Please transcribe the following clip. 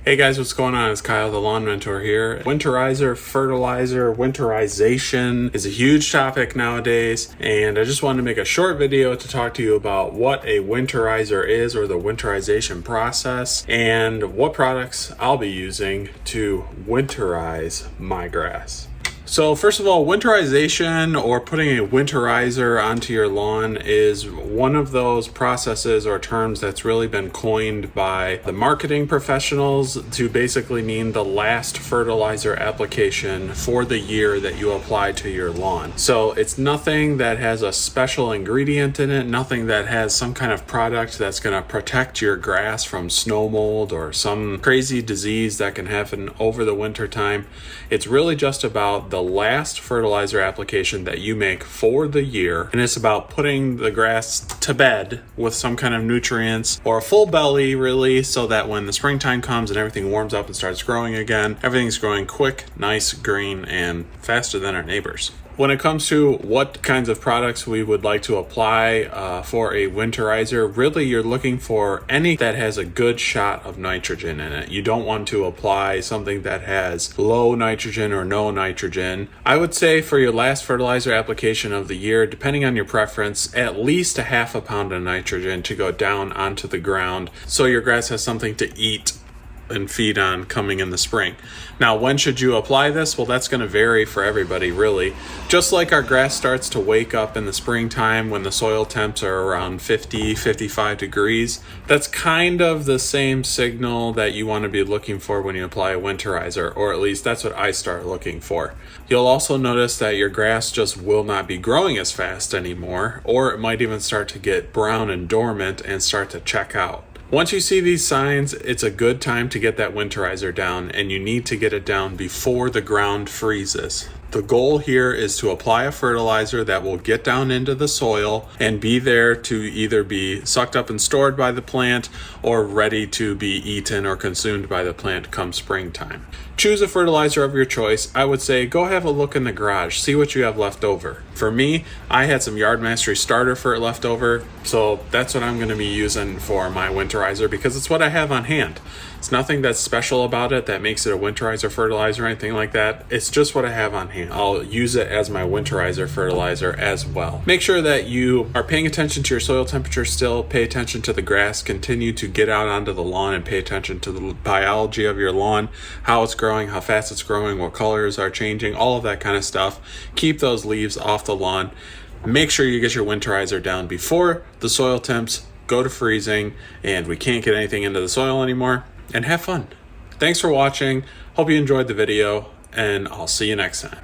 Hey guys, what's going on? It's Kyle, the Lawn Mentor here. Winterizer, fertilizer, winterization is a huge topic nowadays, and I just wanted to make a short video to talk to you about what a winterizer is, or the winterization process, and what products I'll be using to winterize my grass. So first of all, winterization, or putting a winterizer onto your lawn, is one of those processes or terms that's really been coined by the marketing professionals to basically mean the last fertilizer application for the year that you apply to your lawn. So it's nothing that has a special ingredient in it, nothing that has some kind of product that's going to protect your grass from snow mold or some crazy disease that can happen over the winter time. It's really just about the last fertilizer application that you make for the year, and it's about putting the grass to bed with some kind of nutrients, or a full belly really, so that when the springtime comes and everything warms up and starts growing again, everything's growing quick, nice, green, and faster than our neighbors. When it comes to what kinds of products we would like to apply for a winterizer, really you're looking for any that has a good shot of nitrogen in it. You don't want to apply something that has low nitrogen or no nitrogen. I would say for your last fertilizer application of the year, depending on your preference, at least a half a pound of nitrogen to go down onto the ground so your grass has something to eat and feed on coming in the spring. Now, when should you apply this? Well, that's going to vary for everybody, really. Just like our grass starts to wake up in the springtime when the soil temps are around 50, 55 degrees, that's kind of the same signal that you want to be looking for when you apply a winterizer, or at least that's what I start looking for. You'll also notice that your grass just will not be growing as fast anymore, or it might even start to get brown and dormant and start to check out. Once you see these signs, it's a good time to get that winterizer down, and you need to get it down before the ground freezes. The goal here is to apply a fertilizer that will get down into the soil and be there to either be sucked up and stored by the plant or ready to be eaten or consumed by the plant come springtime. Choose a fertilizer of your choice. I would say go have a look in the garage, see what you have left over. For me, I had some Yard Mastery starter fert left over, so that's what I'm going to be using for my winterizer because it's what I have on hand. It's nothing that's special about it that makes it a winterizer fertilizer or anything like that. It's just what I have on hand. I'll use it as my winterizer fertilizer as well. Make sure that you are paying attention to your soil temperature still, pay attention to the grass, continue to get out onto the lawn and pay attention to the biology of your lawn, how it's growing, how fast it's growing, what colors are changing, all of that kind of stuff. Keep those leaves off the lawn. Make sure you get your winterizer down before the soil temps go to freezing and we can't get anything into the soil anymore. And have fun. Thanks for watching. Hope you enjoyed the video, and I'll see you next time.